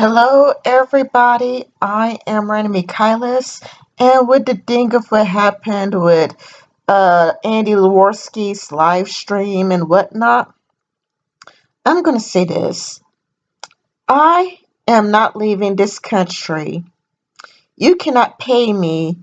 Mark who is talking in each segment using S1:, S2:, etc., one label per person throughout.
S1: Hello, everybody. I am Randy Mikhailis, and with the ding of what happened with Andy Leworski's live stream and whatnot, I'm going to say this. I am not leaving this country. You cannot pay me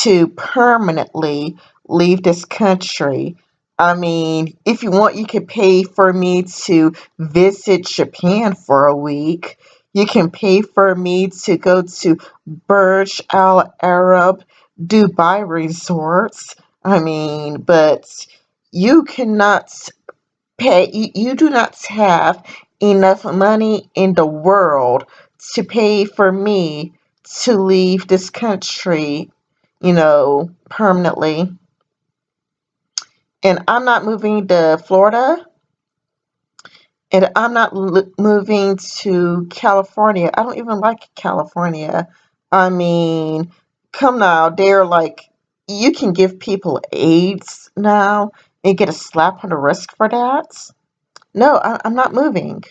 S1: to permanently leave this country. I mean, if you want, you can pay for me to visit Japan for a week. You can pay for me to go to Burj Al Arab, Dubai resorts. I mean, but you cannot you do not have enough money in the world to pay for me to leave this country, permanently. And I'm not moving to Florida, and I'm not moving to California. I don't even like California. I mean, come now, they're like, you can give people AIDS now and get a slap on the wrist for that. No, I'm not moving.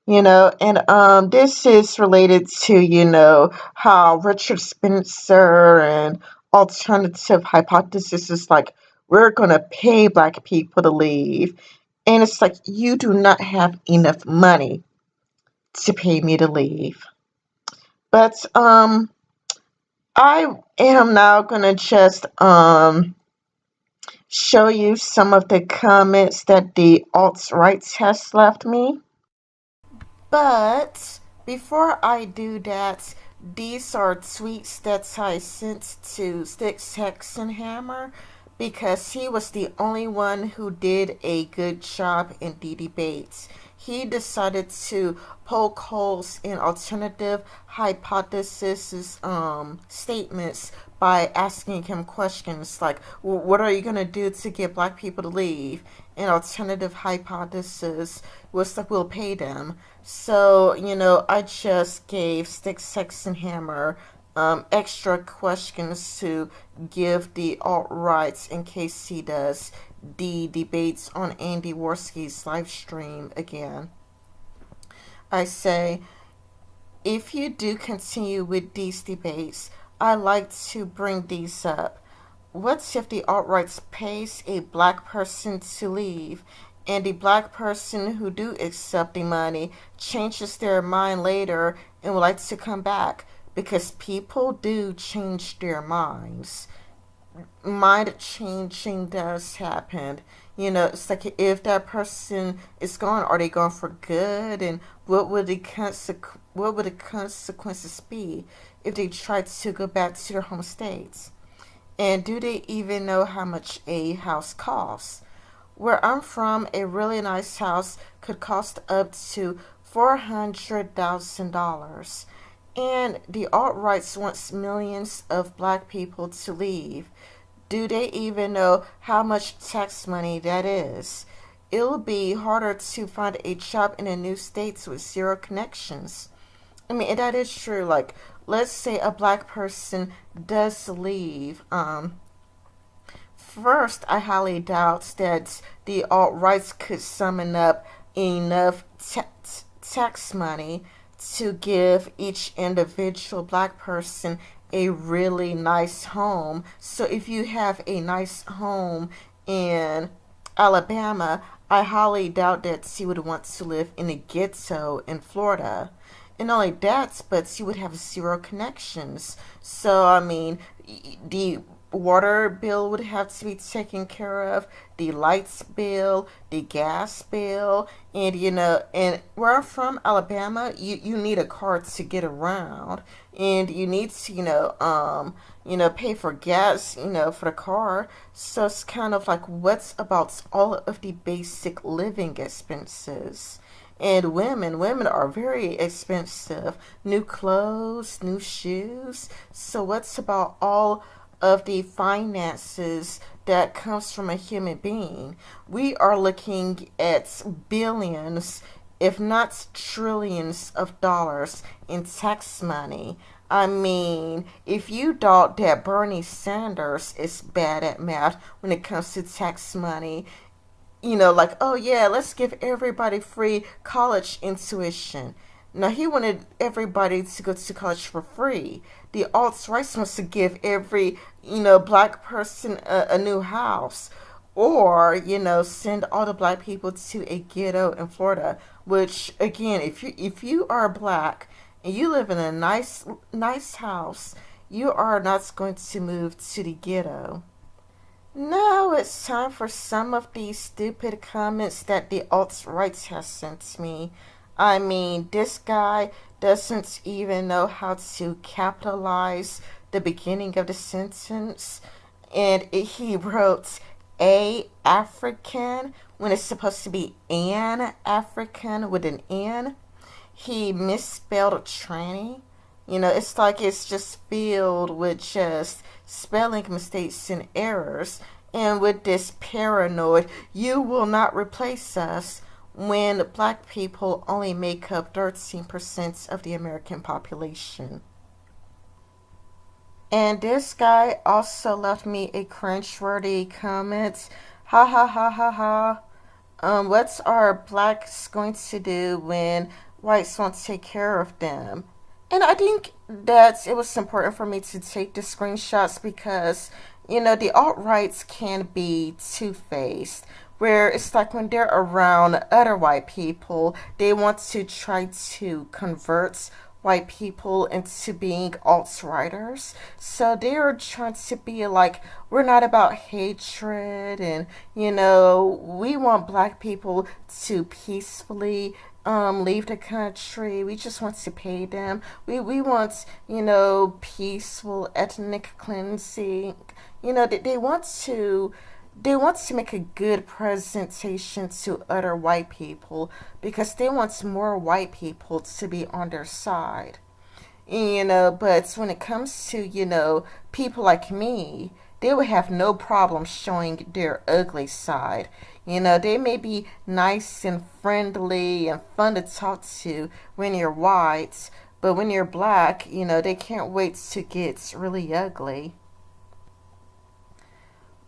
S1: And this is related to how Richard Spencer and alternative hypothesis is like, we're going to pay black people to leave, and it's like, you do not have enough money to pay me to leave. But I am now going to just show you some of the comments that the alt-right has left me. But before I do that, these are tweets that I sent to Sticks Hexenhammer because he was the only one who did a good job in the debates. He decided to poke holes in alternative hypothesis statements by asking him questions like, what are you going to do to get black people to leave? And alternative hypothesis was that we'll pay them. So, I just gave Sticks Hexenhammer extra questions to give the alt-rights in case he does the debates on Andy Worski's live stream again. I say, if you do continue with these debates, I like to bring these up. What if the alt-rights pays a black person to leave, and the black person who do accept the money changes their mind later and would like to come back? Because people do change their minds. Mind changing does happen. It's like, if that person is gone, are they gone for good? And what would the consequences be if they tried to go back to their home states? And do they even know how much a house costs? Where I'm from, a really nice house could cost up to $400,000. And the alt-rights wants millions of black people to leave. Do they even know how much tax money that is? It'll be harder to find a job in a new state with zero connections. I mean, that is true. Like, let's say a black person does leave. First, I highly doubt that the alt-rights could summon up enough tax money to give each individual black person a really nice home. So if you have a nice home in Alabama, I highly doubt that you would want to live in a ghetto in Florida. And not only that, but you would have zero connections. So, I mean, the water bill would have to be taken care of, the lights bill, the gas bill, and and where I'm from, Alabama, you need a car to get around, and you need to pay for gas, for the car. So it's kind of like, what's about all of the basic living expenses? And women are very expensive. New clothes, new shoes. So what's about all of the finances that comes from a human being? We are looking at billions, if not trillions of dollars in tax money. I mean, if you thought that Bernie Sanders is bad at math when it comes to tax money, like, oh yeah, let's give everybody free college tuition. Now he wanted everybody to go to college for free. The alt right wants to give every black person a new house, or send all the black people to a ghetto in Florida. Which again, if you are black and you live in a nice house, you are not going to move to the ghetto. Now it's time for some of these stupid comments that the alt-right has sent me. I mean, this guy doesn't even know how to capitalize the beginning of the sentence. And he wrote a African when it's supposed to be an African with an N. He misspelled tranny. It's like it's just filled with just spelling mistakes and errors. And with this paranoid, you will not replace us, when black people only make up 13% of the American population. And this guy also left me a cringeworthy comment. Ha ha ha ha ha. What's our blacks going to do when whites won't take care of them? And I think that it was important for me to take the screenshots because, the alt-rights can be two-faced. Where it's like when they're around other white people, they want to try to convert white people into being alt-righters. So they're trying to be like, we're not about hatred, and we want black people to peacefully leave the country. We just want to pay them. We want, peaceful ethnic cleansing. They want to make a good presentation to other white people because they want more white people to be on their side. But when it comes to, people like me, they would have no problem showing their ugly side. They may be nice and friendly and fun to talk to when you're white, but when you're black, they can't wait to get really ugly.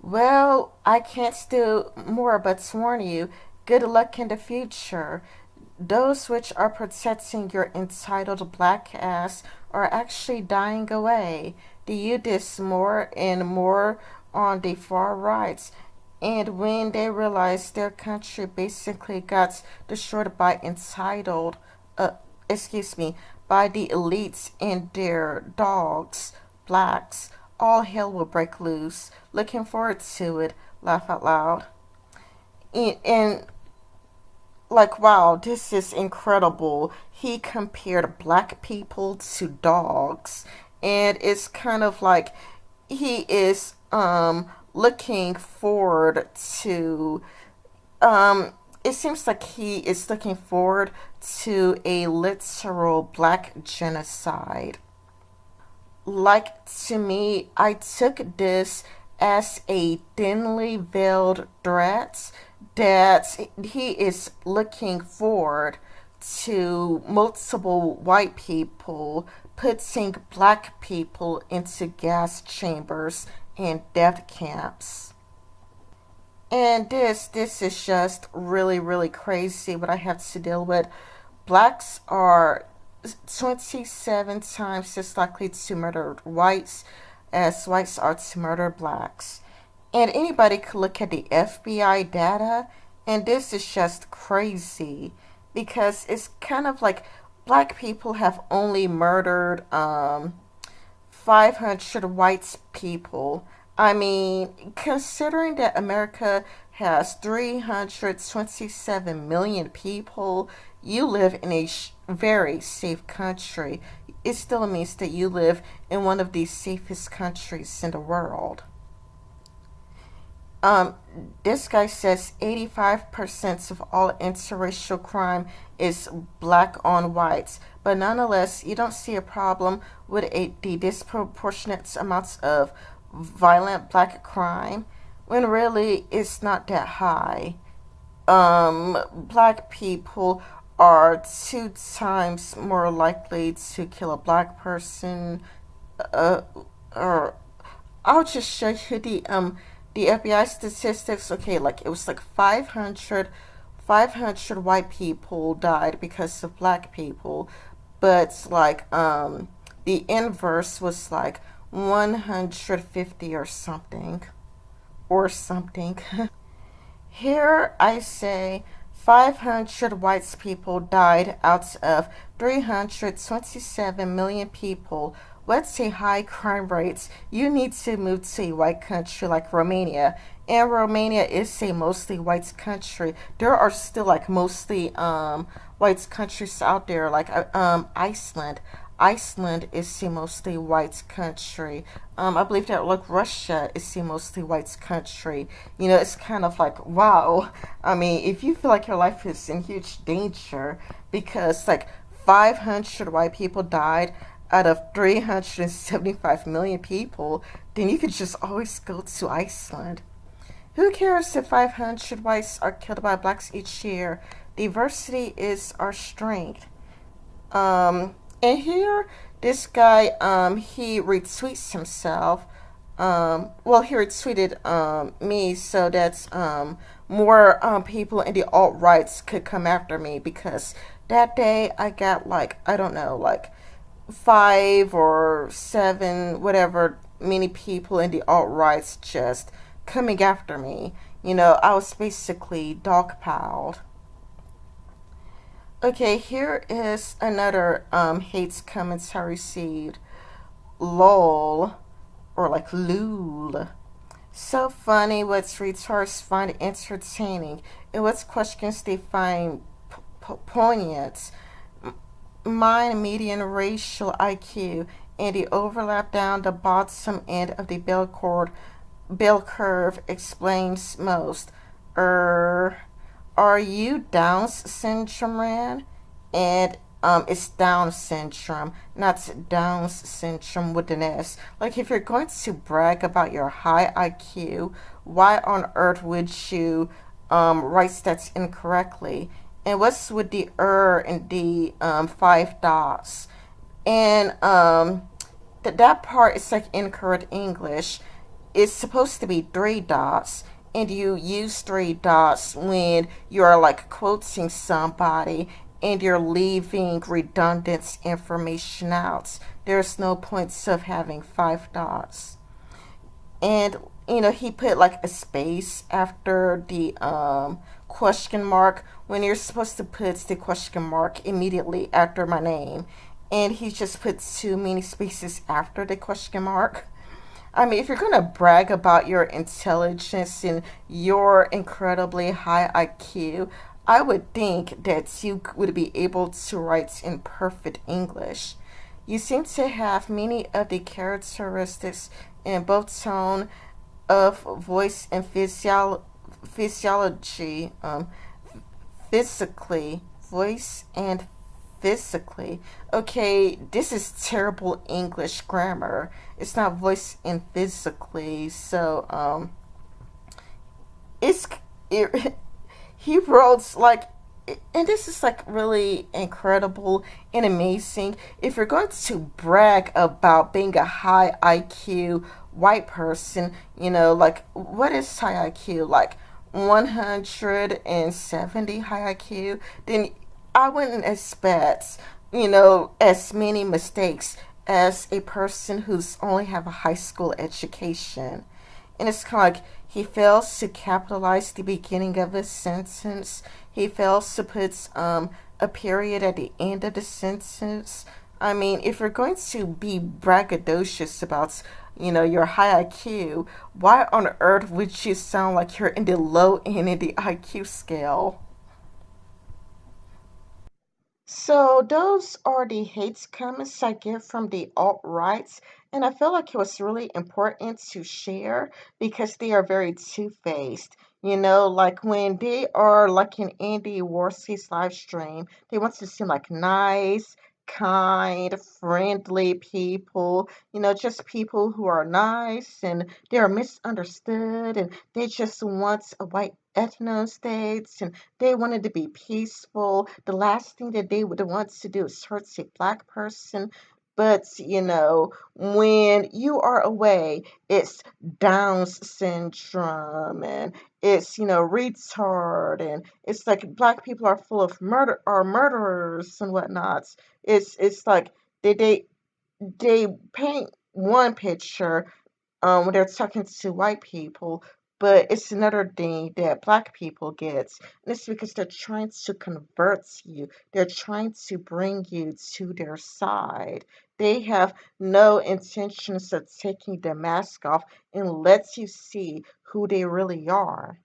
S1: Well, I can't do more but warn you, good luck in the future. Those which are protecting your entitled black ass are actually dying away. Do you this more and more on the far right? And when they realize their country basically got destroyed by entitled, excuse me, by the elites and their dogs, blacks, all hell will break loose. Looking forward to it. Laugh out loud. And like, wow, this is incredible. He compared black people to dogs. And it's kind of like he is looking forward to it seems like he is looking forward to a literal black genocide. Like, to me, I took this as a thinly veiled threat that he is looking forward to multiple white people putting black people into gas chambers and death camps. And this is just really, really crazy what I have to deal with. Blacks are 27 times as likely to murder whites as whites are to murder blacks. And anybody could look at the FBI data, and this is just crazy because it's kind of like black people have only murdered 500 white people. I mean, considering that America has 327 million people, you live in a very safe country. It still means that you live in one of the safest countries in the world. Um, this guy says 85% of all interracial crime is black on whites, but nonetheless, you don't see a problem with the disproportionate amounts of violent black crime when really it's not that high. Black people are 2 times more likely to kill a black person. Uh, or I'll just show you the FBI statistics. Okay, like it was like 500 white people died because of black people, but like the inverse was like 150 or something. Here I say 500 white people died out of 327 million people. What's a high crime rates? You need to move to a white country like Romania. And Romania is a mostly white country. There are still like mostly white countries out there like Iceland. Iceland is a mostly white country. I believe that like Russia is a mostly white country. You know, it's kind of like wow. I mean, if you feel like your life is in huge danger because like 500 white people died out of 375 million people, then you could just always go to Iceland. Who cares if 500 whites are killed by blacks each year? Diversity is our strength. And here, this guy, he retweets himself. Well, he retweeted me so that more people in the alt rights could come after me because that day I got like I don't know like 5 or 7 whatever many people in the alt rights just coming after me. You know, I was basically dogpiled. Okay, here is another hates comments I received. LOL or like LOL. So funny what retards find entertaining and what questions they find poignant. Mine median racial IQ and the overlap down the bottom end of the bell curve explains most. Er, are you Down's syndrome, Ran? And it's Down syndrome, not Down's syndrome with an S. Like, if you're going to brag about your high IQ, why on earth would you write stats incorrectly? And what's with the and the 5 dots? And that part is like incorrect English. It's supposed to be 3 dots, and you use 3 dots when you're like quoting somebody and you're leaving redundant information out. There's no point of having 5 dots. And you know, he put like a space after the question mark when you're supposed to put the question mark immediately after my name, and he just put too many spaces after the question mark. I mean, if you're gonna brag about your intelligence and your incredibly high IQ, I would think that you would be able to write in perfect English. You seem to have many of the characteristics in both tone of voice and physiology, physically, voice and physically. Okay, this is terrible English grammar. It's not voice and physically. So, it's it, he wrote like, and this is like really incredible and amazing. If you're going to brag about being a high IQ white person, you know, like what is high IQ? Like 170 high IQ, then I wouldn't expect, you know, as many mistakes as a person who's only have a high school education. And it's kind of like he fails to capitalize the beginning of a sentence. He fails to put a period at the end of the sentence. I mean, if you're going to be braggadocious about, you know, your high IQ, why on earth would you sound like you're in the low end of the IQ scale? So those are the hate comments I get from the alt rights, and I feel like it was really important to share because they are very two faced. You know, like when they are like in Andy Warsi's live stream, they want to seem like nice, kind, friendly people. You know, just people who are nice and they are misunderstood and they just want a white ethno states and they wanted to be peaceful. The last thing that they would want to do is hurt a black person. But, when you are away, it's Down's syndrome and it's, retard and it's like black people are full of murderers and whatnot. It's like they they they paint one picture when they're talking to white people, but it's another thing that black people get. And it's because they're trying to convert you. They're trying to bring you to their side. They have no intentions of taking the mask off and lets you see who they really are.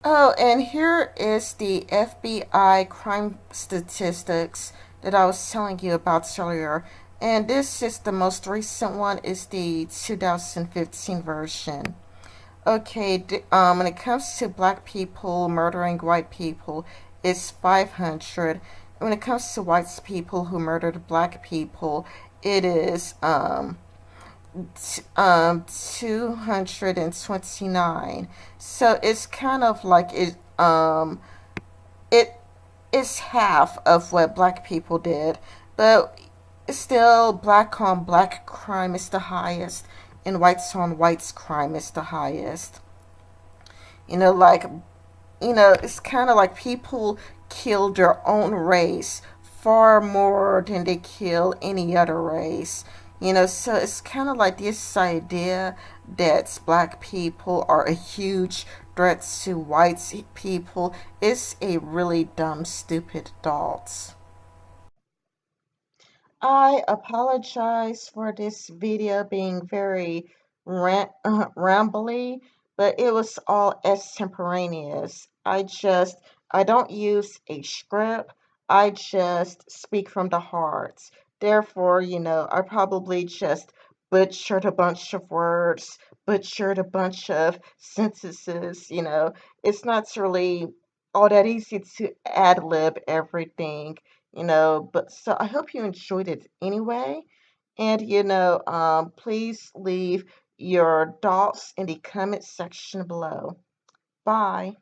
S1: Oh, and here is the FBI crime statistics that I was telling you about earlier. And this is the most recent one, is the 2015 version. Okay, when it comes to black people murdering white people, it's 500. And when it comes to white people who murdered black people, it is 229. So it's kind of like it is half of what black people did, but still black on black crime is the highest and whites on whites crime is the highest. You know, like it's kind of like people kill their own race far more than they kill any other race. So it's kind of like this idea that black people are a huge threat to white people is a really dumb, stupid thought. I apologize for this video being very rambly, but it was all extemporaneous. I don't use a script. I just speak from the heart. Therefore, I probably just butchered a bunch of words, butchered a bunch of sentences. It's not really all that easy to ad lib everything. But so I hope you enjoyed it anyway. And, please leave your thoughts in the comment section below. Bye.